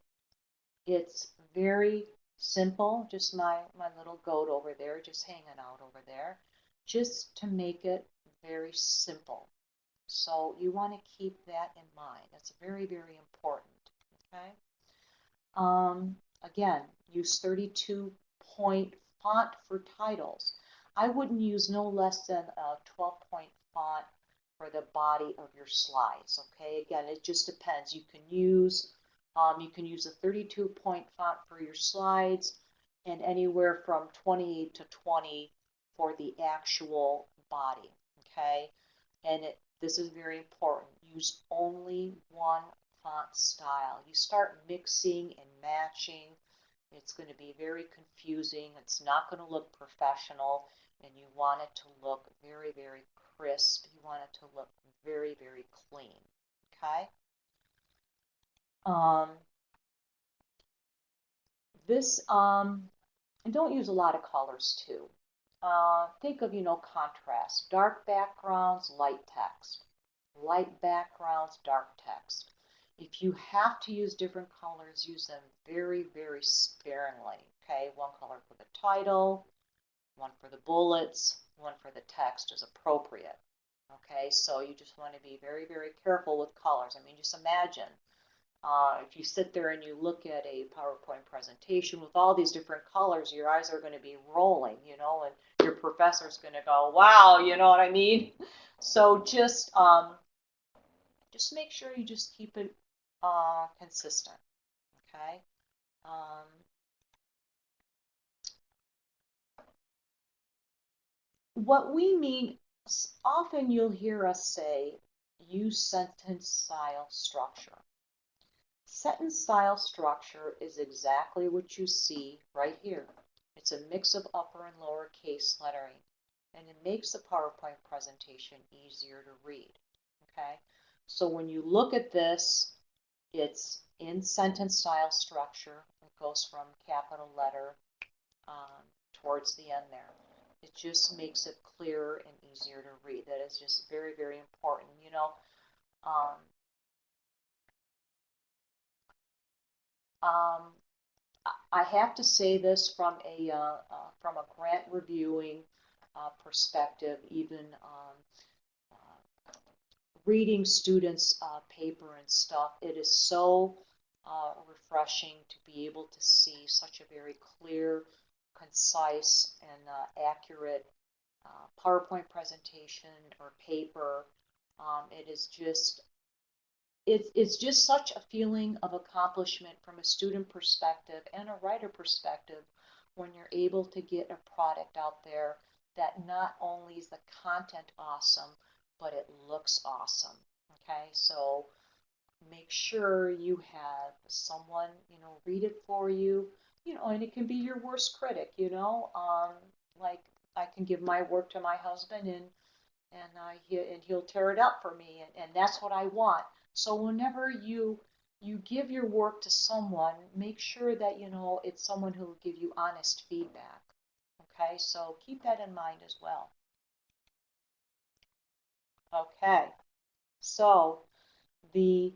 It's very simple, just my little goat over there, just hanging out over there, just to make it very simple. So you want to keep that in mind. That's very, very important, okay? Again, use 32-point font for titles. I wouldn't use no less than a 12-point font for the body of your slides, okay? Again, it just depends. You can use a 32-point font for your slides and anywhere from 28 to 20 for the actual body, okay? And this is very important. Use only one font style. You start mixing and matching, it's going to be very confusing. It's not going to look professional, and you want it to look very, very crisp. You want it to look very, very clean, okay? And don't use a lot of colors too. Think of, contrast. Dark backgrounds, light text. Light backgrounds, dark text. If you have to use different colors, use them very, very sparingly. Okay, one color for the title, one for the bullets, one for the text is appropriate. Okay, so you just want to be very, very careful with colors. I mean, just imagine if you sit there and you look at a PowerPoint presentation with all these different colors, your eyes are going to be rolling, and your professor's going to go, wow, you know what I mean? So just make sure you just keep it consistent, okay? What we mean, often you'll hear us say, use sentence style structure. Sentence style structure is exactly what you see right here. It's a mix of upper and lower case lettering, and it makes the PowerPoint presentation easier to read, okay? So when you look at this, it's in sentence style structure. It goes from capital letter towards the end there. It just makes it clearer and easier to read. That is just very, very important. I have to say this from a grant reviewing perspective, even reading students' paper and stuff. It is so refreshing to be able to see such a very clear, concise, and accurate PowerPoint presentation or paper. It is just it's just such a feeling of accomplishment from a student perspective and a writer perspective when you're able to get a product out there that not only is the content awesome, but it looks awesome. Okay, so make sure you have someone, read it for you, and it can be your worst critic, like I can give my work to my husband and he'll tear it up for me, and that's what I want. So whenever you give your work to someone, make sure that it's someone who will give you honest feedback. Okay, so keep that in mind as well. Okay, so the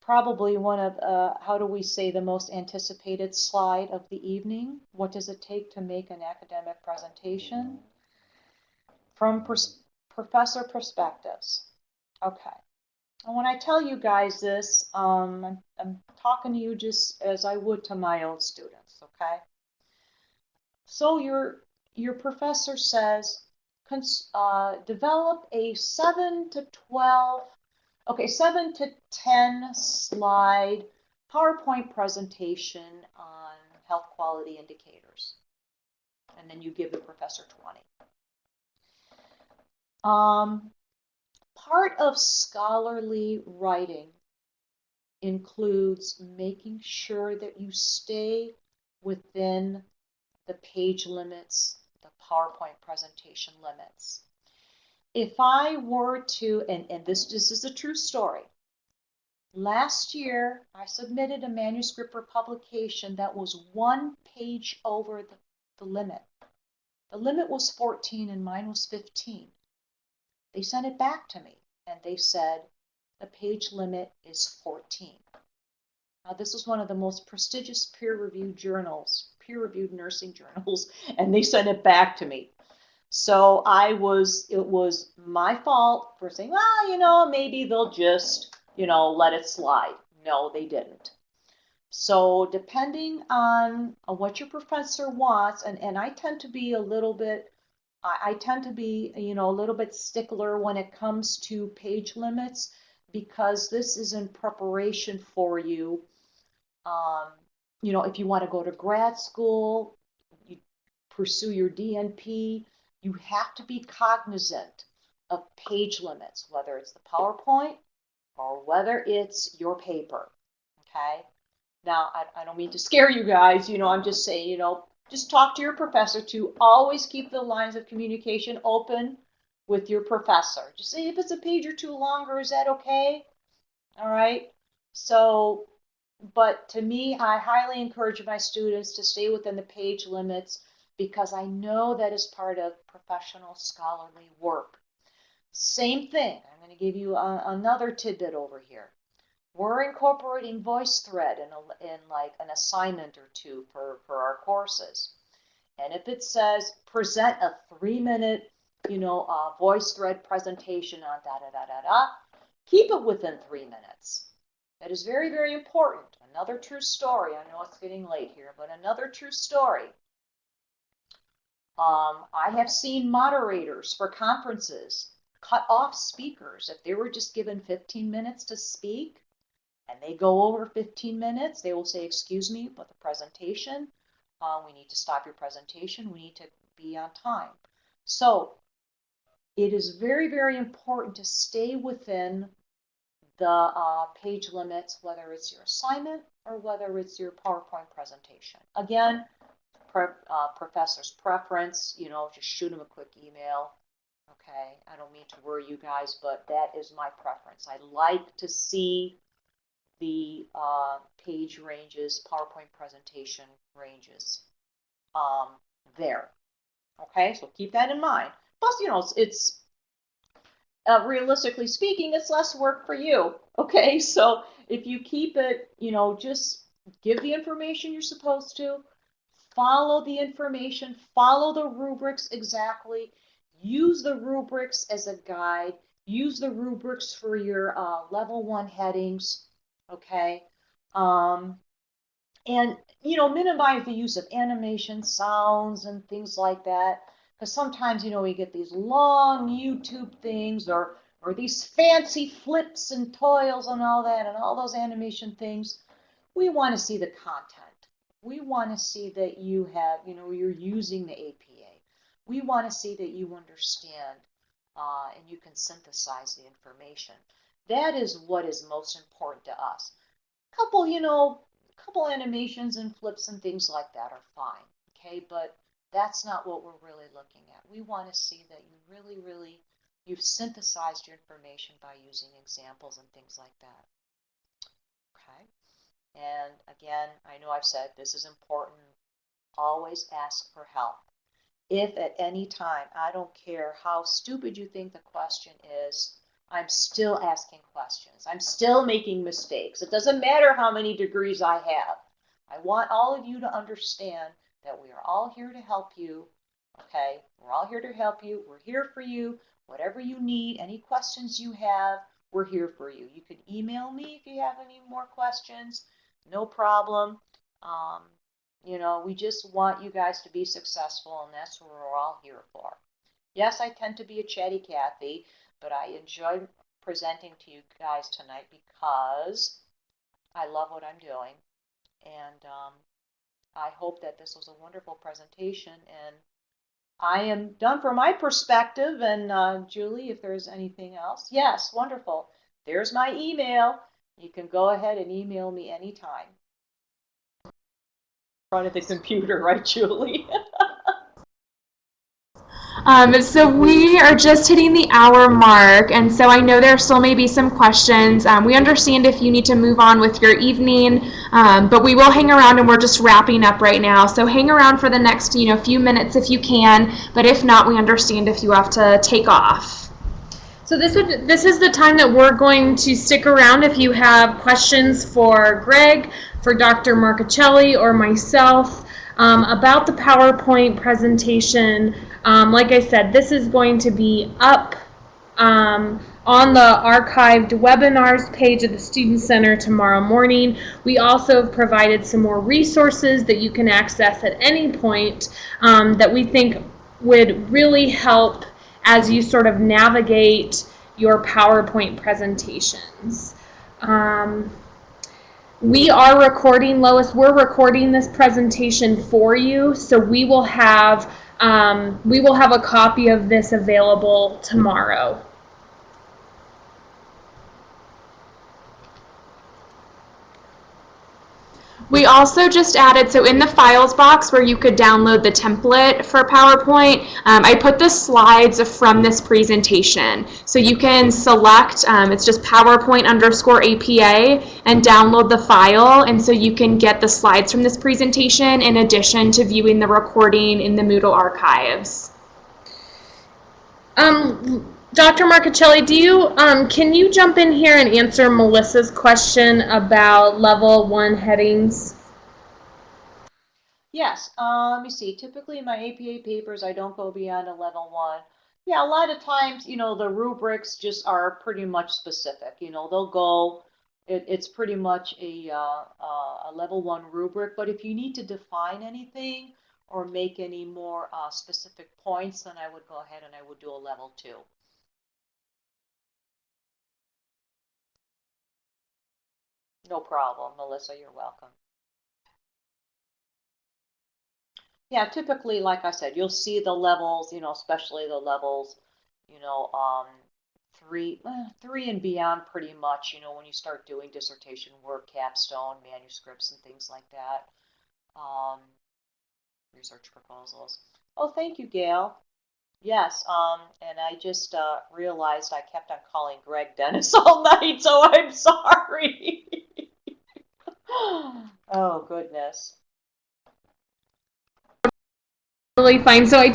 probably one of how do we say the most anticipated slide of the evening? What does it take to make an academic presentation? From professor perspectives. Okay. And when I tell you guys this, I'm talking to you just as I would to my own students, okay? So your professor says, develop a 7 to 10 slide PowerPoint presentation on health quality indicators. And then you give the professor 20. Part of scholarly writing includes making sure that you stay within the page limits, the PowerPoint presentation limits. If I were to, and this is a true story, last year I submitted a manuscript for publication that was 1 page over the limit. The limit was 14 and mine was 15. They sent it back to me and they said the page limit is 14. Now, this is one of the most prestigious peer-reviewed journals, peer-reviewed nursing journals, and they sent it back to me. So it was my fault for saying, well, maybe they'll just, let it slide. No, they didn't. So depending on what your professor wants, and I tend to be a little bit, a little bit stickler when it comes to page limits, because this is in preparation for you. If you want to go to grad school, you pursue your DNP, you have to be cognizant of page limits, whether it's the PowerPoint or whether it's your paper, okay? Now, I don't mean to scare you guys, I'm just saying, just talk to your professor to always keep the lines of communication open with your professor. Just say if it's a page or two longer, is that okay? All right. So, but to me, I highly encourage my students to stay within the page limits because I know that is part of professional scholarly work. Same thing. I'm going to give you another tidbit over here. We're incorporating VoiceThread in like an assignment or two for our courses. And if it says present a 3-minute, VoiceThread presentation on keep it within 3 minutes. That is very, very important. Another true story. I know it's getting late here, but another true story. I have seen moderators for conferences cut off speakers if they were just given 15 minutes to speak and they go over 15 minutes, they will say, excuse me, but the presentation, we need to stop your presentation. We need to be on time. So it is very, very important to stay within the page limits, whether it's your assignment or whether it's your PowerPoint presentation. Again, professor's preference, just shoot them a quick email. Okay, I don't mean to worry you guys, but that is my preference. I like to see the page ranges, PowerPoint presentation ranges there. Okay, so keep that in mind. Plus, it's realistically speaking, it's less work for you. Okay, so if you keep it, just give the information you're supposed to, follow the information, follow the rubrics exactly, use the rubrics as a guide, use the rubrics for your level 1 headings, okay? And, minimize the use of animation, sounds, and things like that. Because sometimes, we get these long YouTube things or these fancy flips and toils and all that and all those animation things. We want to see the content. We want to see that you have, you're using the APA. We want to see that you understand and you can synthesize the information. That is what is most important to us. Couple animations and flips and things like that are fine, okay? But that's not what we're really looking at. We want to see that you really, you've synthesized your information by using examples and things like that, okay? And again, I know I've said this is important. Always ask for help. If at any time, I don't care how stupid you think the question is, I'm still asking questions. I'm still making mistakes. It doesn't matter how many degrees I have. I want all of you to understand that we are all here to help you, okay? We're all here to help you. We're here for you. Whatever you need, any questions you have, we're here for you. You can email me if you have any more questions. No problem. You know, we just want you guys to be successful, and that's what we're all here for. Yes, I tend to be a chatty Cathy, but I enjoy presenting to you guys tonight because I love what I'm doing. And I hope that this was a wonderful presentation. And I am done from my perspective. And Julie, if there's anything else. Yes, wonderful. There's my email. You can go ahead and email me anytime. In front of the computer, right, Julie? So we are just hitting the hour mark, and so I know there still may be some questions. We understand if you need to move on with your evening, but we will hang around, and we're just wrapping up right now. So hang around for the next, few minutes if you can, but if not, we understand if you have to take off. So this is the time that we're going to stick around if you have questions for Greg, for Dr. Marcuccelli, or myself about the PowerPoint presentation. Like I said, this is going to be up on the archived webinars page of the Student Center tomorrow morning. We also have provided some more resources that you can access at any point that we think would really help as you sort of navigate your PowerPoint presentations. We are recording, Lois, we're recording this presentation for you, so we will have a copy of this available tomorrow. We also just added, so in the files box where you could download the template for PowerPoint, I put the slides from this presentation. So you can select, it's just PowerPoint_APA, and download the file, and so you can get the slides from this presentation in addition to viewing the recording in the Moodle archives. Dr. Marcuccelli, can you jump in here and answer Melissa's question about level 1 headings? Yes, let me see. Typically in my APA papers, I don't go beyond a level 1. Yeah, a lot of times, the rubrics just are pretty much specific. They'll go, it's pretty much a level 1 rubric, but if you need to define anything or make any more specific points, then I would go ahead and I would do a level 2. No problem, Melissa, you're welcome. Yeah, typically, like I said, you'll see the levels, especially the levels, 3 and beyond pretty much, when you start doing dissertation work, capstone, manuscripts, and things like that. Research proposals. Oh, thank you, Gail. Yes, and I just realized I kept on calling Greg Dennis all night, so I'm sorry. Oh, goodness. Really fine. So I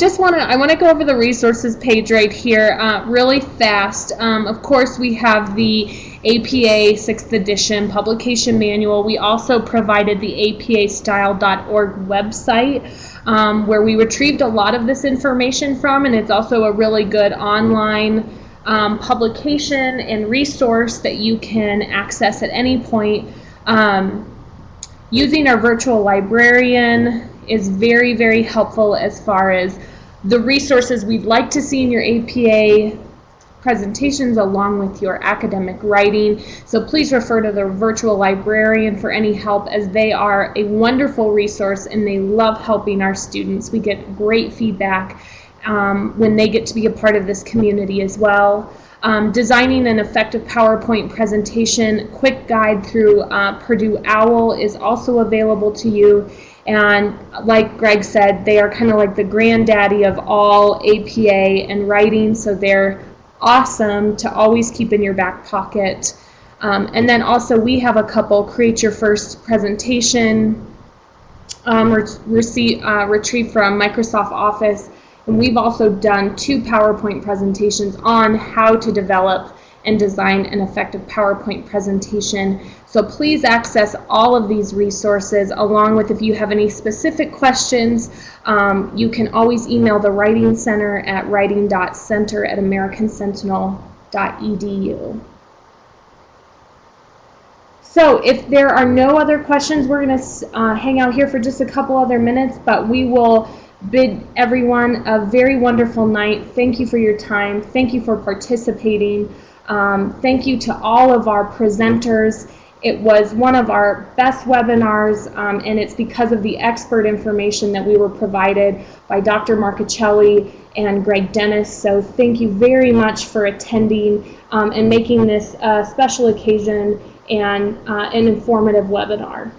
want to go over the resources page right here really fast. Of course, we have the APA 6th edition publication manual. We also provided the apastyle.org website where we retrieved a lot of this information from, and it's also a really good online publication and resource that you can access at any point. Using our virtual librarian is very, very helpful as far as the resources we'd like to see in your APA presentations along with your academic writing. So please refer to the virtual librarian for any help, as they are a wonderful resource and they love helping our students. We get great feedback when they get to be a part of this community as well. Designing an effective PowerPoint presentation, quick guide through Purdue OWL is also available to you. And like Greg said, they are kind of like the granddaddy of all APA and writing, so they're awesome to always keep in your back pocket. And then also we have a couple Create Your First Presentation retrieved from Microsoft Office. And we've also done 2 PowerPoint presentations on how to develop and design an effective PowerPoint presentation. So please access all of these resources, along with, if you have any specific questions, you can always email the Writing Center at writing.center@americansentinel.edu. So if there are no other questions, we're going to hang out here for just a couple other minutes, but we will bid everyone a very wonderful night. Thank you for your time. Thank you for participating. Thank you to all of our presenters. It was one of our best webinars, and it's because of the expert information that we were provided by Dr. Marcuccelli and Greg Dennis. So thank you very much for attending and making this a special occasion and an informative webinar.